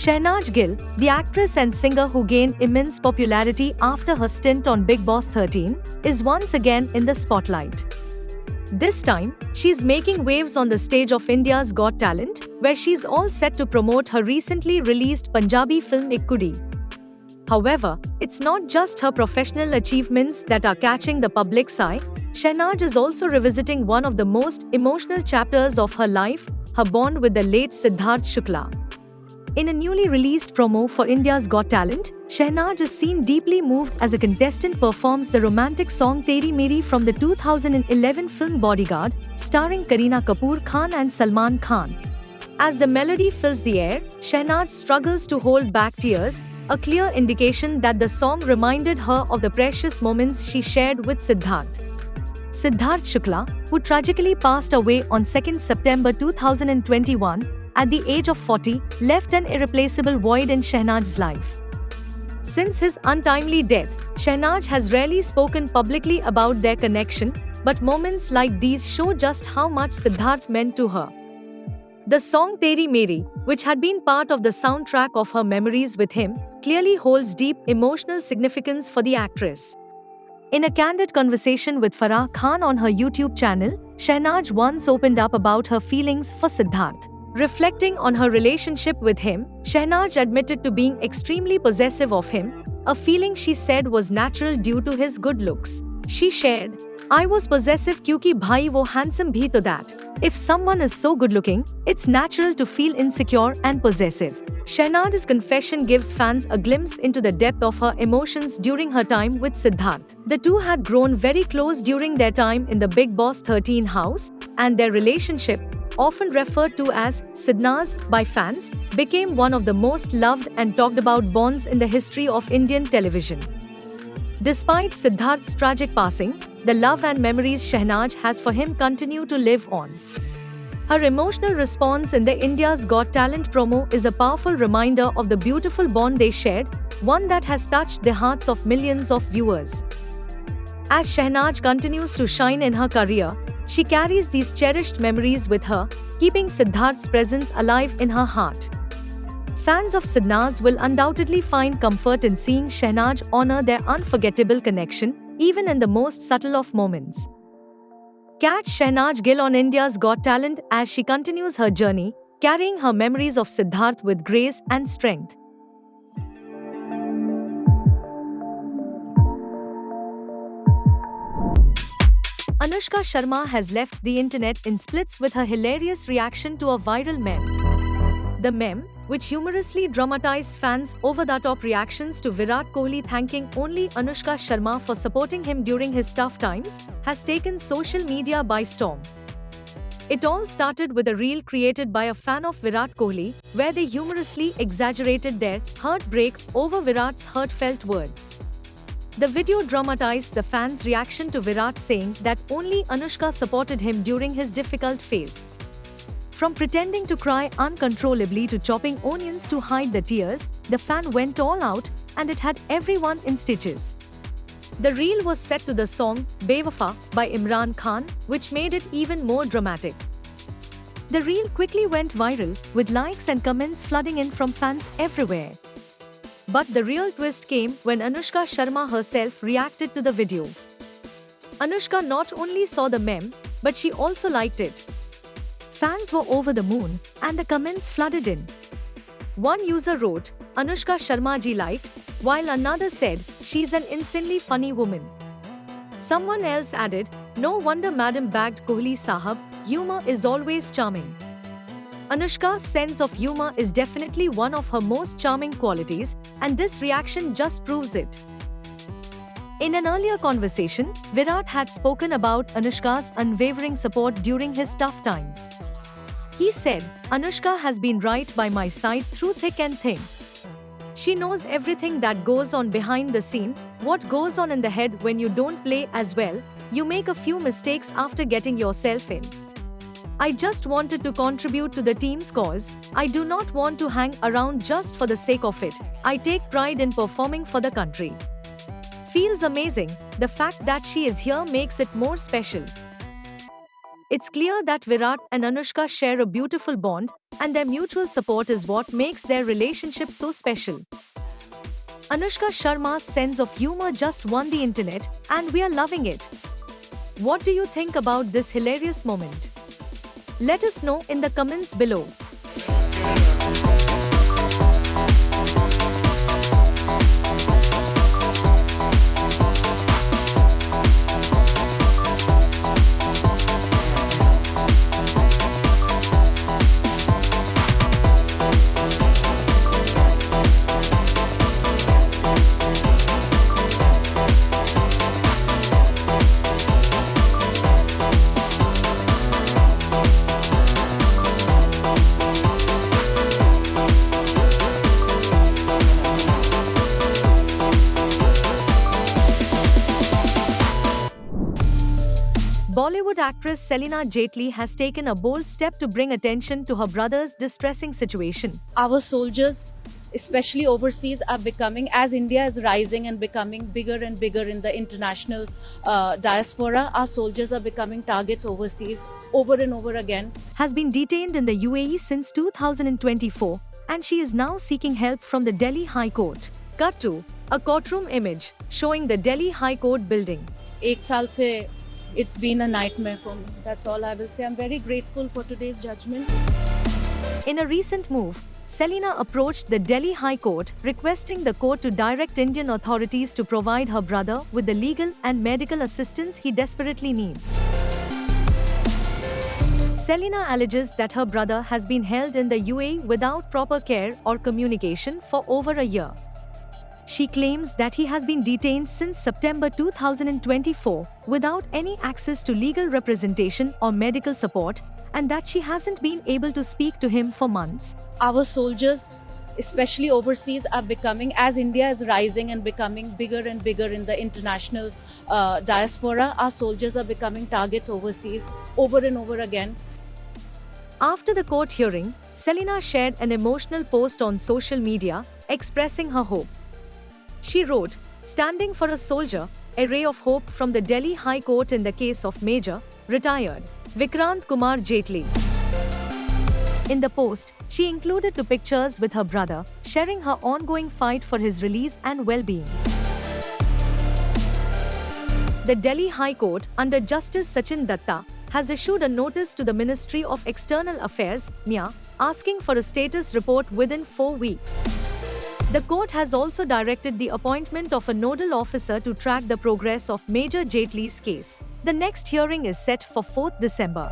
Shehnaz Gill, the actress and singer who gained immense popularity after her stint on Bigg Boss 13, is once again in the spotlight. This time, she's making waves on the stage of India's Got Talent, where she's all set to promote her recently released Punjabi film Ek Kudi. However, it's not just her professional achievements that are catching the public's eye. Shehnaz is also revisiting one of the most emotional chapters of her life, her bond with the late Siddharth Shukla. In a newly released promo for India's Got Talent, Shehnaz is seen deeply moved as a contestant performs the romantic song Teri Meri from the 2011 film Bodyguard, starring Kareena Kapoor Khan and Salman Khan. As the melody fills the air, Shehnaz struggles to hold back tears, a clear indication that the song reminded her of the precious moments she shared with Siddharth. Siddharth Shukla, who tragically passed away on 2 September 2021, at the age of 40, left an irreplaceable void in Shehnaz's life. Since his untimely death, Shehnaz has rarely spoken publicly about their connection, but moments like these show just how much Siddharth meant to her. The song Teri Meri, which had been part of the soundtrack of her memories with him, clearly holds deep emotional significance for the actress. In a candid conversation with Farah Khan on her YouTube channel, Shehnaz once opened up about her feelings for Siddharth. Reflecting on her relationship with him, Shehnaz admitted to being extremely possessive of him, a feeling she said was natural due to his good looks. She shared, "I was possessive क्योंकि भाई वो handsome भी तो that. If someone is so good looking, it's natural to feel insecure and possessive." Shehnaz's confession gives fans a glimpse into the depth of her emotions during her time with Siddharth. The two had grown very close during their time in the Bigg Boss 13 house, and their relationship, often referred to as Sidnaz by fans, became one of the most loved and talked about bonds in the history of Indian television. Despite Siddharth's tragic passing, the love and memories Shehnaz has for him continue to live on. Her emotional response in the India's Got Talent promo is a powerful reminder of the beautiful bond they shared, one that has touched the hearts of millions of viewers. As Shehnaz continues to shine in her career, she carries these cherished memories with her, keeping Siddharth's presence alive in her heart. Fans of Sidnaz will undoubtedly find comfort in seeing Shehnaz honor their unforgettable connection, even in the most subtle of moments. Catch Shehnaz Gill on India's Got Talent as she continues her journey, carrying her memories of Siddharth with grace and strength. Anushka Sharma has left the internet in splits with her hilarious reaction to a viral meme. The meme, which humorously dramatized fans' over-the-top reactions to Virat Kohli thanking only Anushka Sharma for supporting him during his tough times, has taken social media by storm. It all started with a reel created by a fan of Virat Kohli, where they humorously exaggerated their heartbreak over Virat's heartfelt words. The video dramatized the fans' reaction to Virat saying that only Anushka supported him during his difficult phase. From pretending to cry uncontrollably to chopping onions to hide the tears, the fan went all out, and it had everyone in stitches. The reel was set to the song Bewafa by Imran Khan, which made it even more dramatic. The reel quickly went viral, with likes and comments flooding in from fans everywhere. But the real twist came when Anushka Sharma herself reacted to the video. Anushka not only saw the meme, but she also liked it. Fans were over the moon, and the comments flooded in. One user wrote, "Anushka Sharma ji liked," while another said, "She's an insanely funny woman." Someone else added, "No wonder Madam bagged Kohli Sahab, humor is always charming." Anushka's sense of humor is definitely one of her most charming qualities, and this reaction just proves it. In an earlier conversation, Virat had spoken about Anushka's unwavering support during his tough times. He said, "Anushka has been right by my side through thick and thin. She knows everything that goes on behind the scene, what goes on in the head when you don't play as well, you make a few mistakes after getting yourself in. I just wanted to contribute to the team's cause. I do not want to hang around just for the sake of it. I take pride in performing for the country. Feels amazing. The fact that she is here makes it more special." It's clear that Virat and Anushka share a beautiful bond, and their mutual support is what makes their relationship so special. Anushka Sharma's sense of humor just won the internet, and we are loving it. What do you think about this hilarious moment? Let us know in the comments below. Bollywood actress Selina Jaitley has taken a bold step to bring attention to her brother's distressing situation. Our soldiers, especially overseas, are becoming, as India is rising and becoming bigger and bigger in the international diaspora, our soldiers are becoming targets overseas over and over again. Has been detained in the UAE since 2024, and she is now seeking help from the Delhi High Court. Cut to a courtroom image showing the Delhi High Court building. एक साल से it's been a nightmare for me. That's all I will say. I'm very grateful for today's judgment. In a recent move, Selina approached the Delhi High Court requesting the court to direct Indian authorities to provide her brother with the legal and medical assistance he desperately needs. Selina alleges that her brother has been held in the UAE without proper care or communication for over a year. She claims that he has been detained since September 2024 without any access to legal representation or medical support, and that she hasn't been able to speak to him for months. Our soldiers, especially overseas, are becoming, as India is rising and becoming bigger and bigger in the international diaspora, our soldiers are becoming targets overseas over and over again. After the court hearing, Selina shared an emotional post on social media expressing her hope. She wrote, "Standing for a soldier, a ray of hope from the Delhi High Court in the case of Major, retired, Vikrant Kumar Jaitley." In the post, she included two pictures with her brother, sharing her ongoing fight for his release and well-being. The Delhi High Court, under Justice Sachin Datta, has issued a notice to the Ministry of External Affairs, MIA, asking for a status report within 4 weeks. The court has also directed the appointment of a nodal officer to track the progress of Major Jaitley's case. The next hearing is set for 4th December.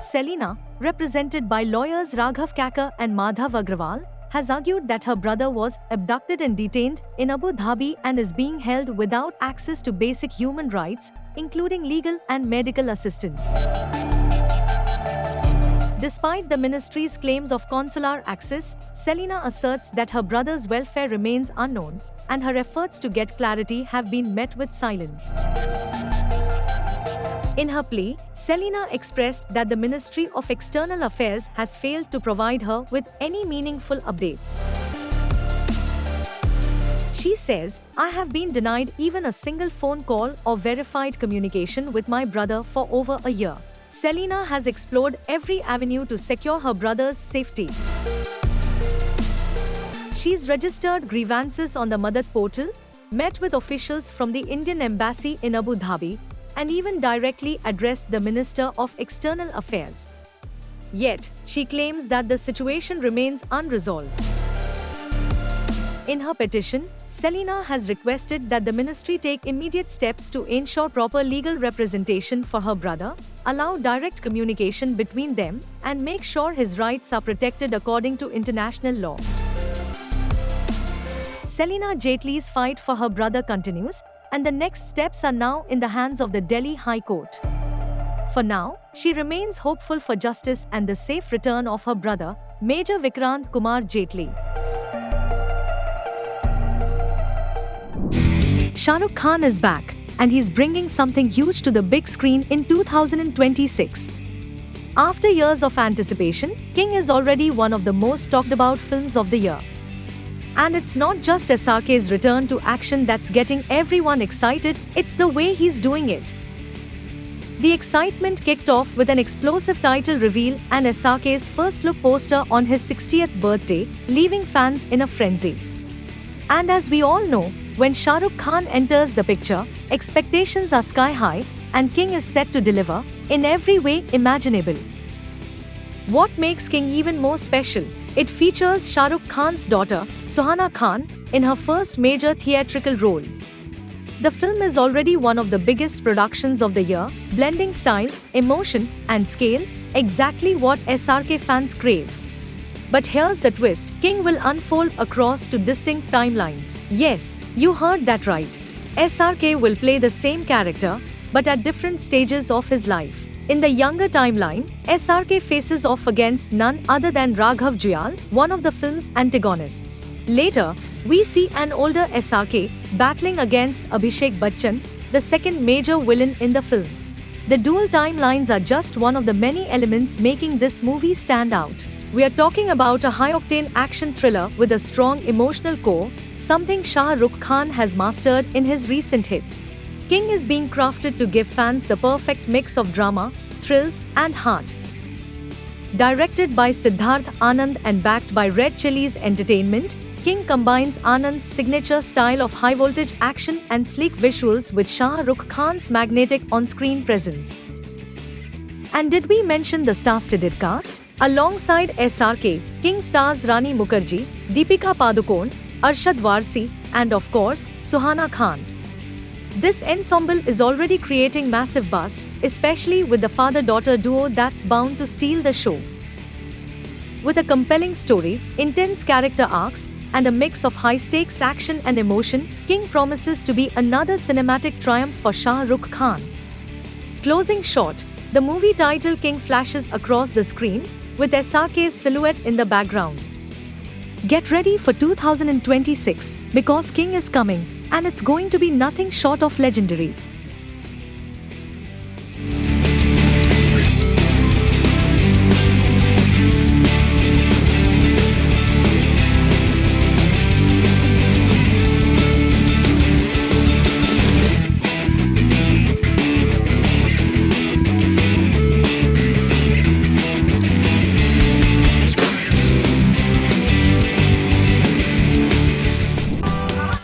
Selina, represented by lawyers Raghav Kakkar and Madhav Agrawal, has argued that her brother was abducted and detained in Abu Dhabi and is being held without access to basic human rights, including legal and medical assistance. Despite the ministry's claims of consular access, Selina asserts that her brother's welfare remains unknown, and her efforts to get clarity have been met with silence. In her plea, Selina expressed that the Ministry of External Affairs has failed to provide her with any meaningful updates. She says, "I have been denied even a single phone call or verified communication with my brother for over a year." Selina has explored every avenue to secure her brother's safety. She's registered grievances on the Madad portal, met with officials from the Indian Embassy in Abu Dhabi, and even directly addressed the Minister of External Affairs. Yet, she claims that the situation remains unresolved. In her petition, Selina has requested that the ministry take immediate steps to ensure proper legal representation for her brother, allow direct communication between them, and make sure his rights are protected according to international law. Selina Jaitley's fight for her brother continues, and the next steps are now in the hands of the Delhi High Court. For now, she remains hopeful for justice and the safe return of her brother, Major Vikrant Kumar Jaitley. Shah Rukh Khan is back, and he's bringing something huge to the big screen in 2026. After years of anticipation, King is already one of the most talked about films of the year. And it's not just SRK's return to action that's getting everyone excited, it's the way he's doing it. The excitement kicked off with an explosive title reveal and SRK's first look poster on his 60th birthday, leaving fans in a frenzy. And as we all know, when Shah Rukh Khan enters the picture, expectations are sky high, and King is set to deliver in every way imaginable. What makes King even more special? It features Shah Rukh Khan's daughter, Suhana Khan, in her first major theatrical role. The film is already one of the biggest productions of the year, blending style, emotion, and scale, exactly what SRK fans crave. But here's the twist: King will unfold across two distinct timelines. Yes, you heard that right. SRK will play the same character, but at different stages of his life. In the younger timeline, SRK faces off against none other than Raghav Juyal, one of the film's antagonists. Later, we see an older SRK battling against Abhishek Bachchan, the second major villain in the film. The dual timelines are just one of the many elements making this movie stand out. We are talking about a high-octane action thriller with a strong emotional core, something Shah Rukh Khan has mastered in his recent hits. King is being crafted to give fans the perfect mix of drama, thrills, and heart. Directed by Siddharth Anand and backed by Red Chillies Entertainment, King combines Anand's signature style of high-voltage action and sleek visuals with Shah Rukh Khan's magnetic on-screen presence. And did we mention the star-studded cast? Alongside SRK, King stars Rani Mukherjee, Deepika Padukone, Arshad Varsi, and of course, Suhana Khan. This ensemble is already creating massive buzz, especially with the father-daughter duo that's bound to steal the show. With a compelling story, intense character arcs, and a mix of high-stakes action and emotion, King promises to be another cinematic triumph for Shah Rukh Khan. Closing shot, the movie title King flashes across the screen, with SRK's silhouette in the background. Get ready for 2026, because King is coming, and it's going to be nothing short of legendary.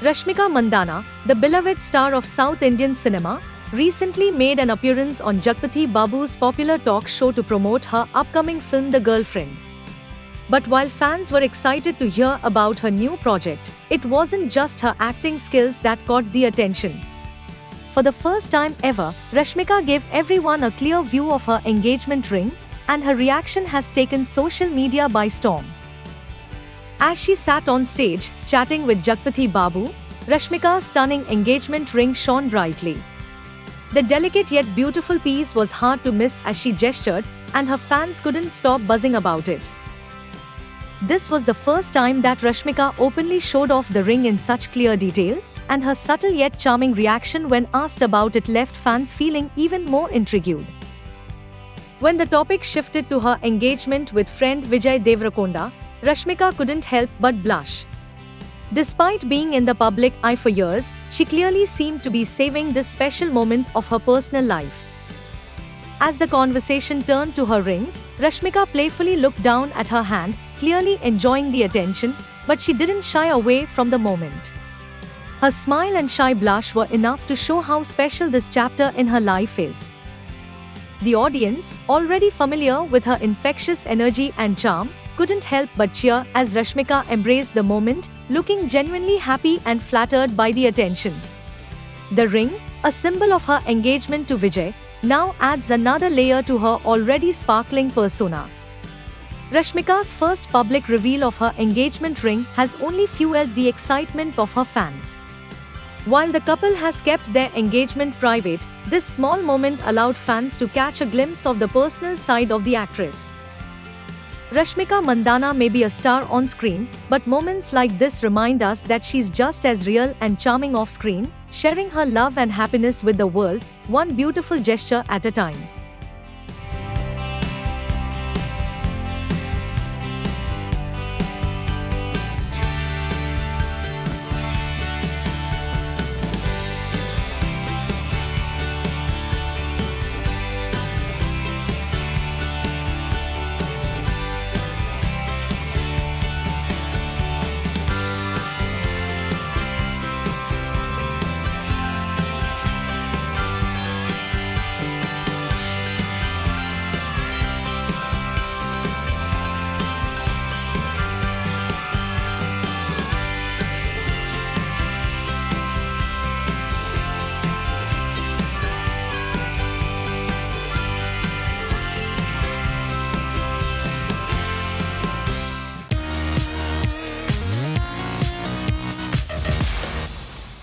Rashmika Mandanna, the beloved star of South Indian cinema, recently made an appearance on Jagpati Babu's popular talk show to promote her upcoming film The Girlfriend. But while fans were excited to hear about her new project, it wasn't just her acting skills that caught the attention. For the first time ever, Rashmika gave everyone a clear view of her engagement ring, and her reaction has taken social media by storm. As she sat on stage, chatting with Jagpati Babu, Rashmika's stunning engagement ring shone brightly. The delicate yet beautiful piece was hard to miss as she gestured, and her fans couldn't stop buzzing about it. This was the first time that Rashmika openly showed off the ring in such clear detail, and her subtle yet charming reaction when asked about it left fans feeling even more intrigued. When the topic shifted to her engagement with friend Vijay Deverakonda, Rashmika couldn't help but blush. Despite being in the public eye for years, she clearly seemed to be saving this special moment of her personal life. As the conversation turned to her rings, Rashmika playfully looked down at her hand, clearly enjoying the attention, but she didn't shy away from the moment. Her smile and shy blush were enough to show how special this chapter in her life is. The audience, already familiar with her infectious energy and charm, couldn't help but cheer as Rashmika embraced the moment, looking genuinely happy and flattered by the attention. The ring, a symbol of her engagement to Vijay, now adds another layer to her already sparkling persona. Rashmika's first public reveal of her engagement ring has only fueled the excitement of her fans. While the couple has kept their engagement private, this small moment allowed fans to catch a glimpse of the personal side of the actress. Rashmika Mandanna may be a star on screen, but moments like this remind us that she's just as real and charming off screen, sharing her love and happiness with the world, one beautiful gesture at a time.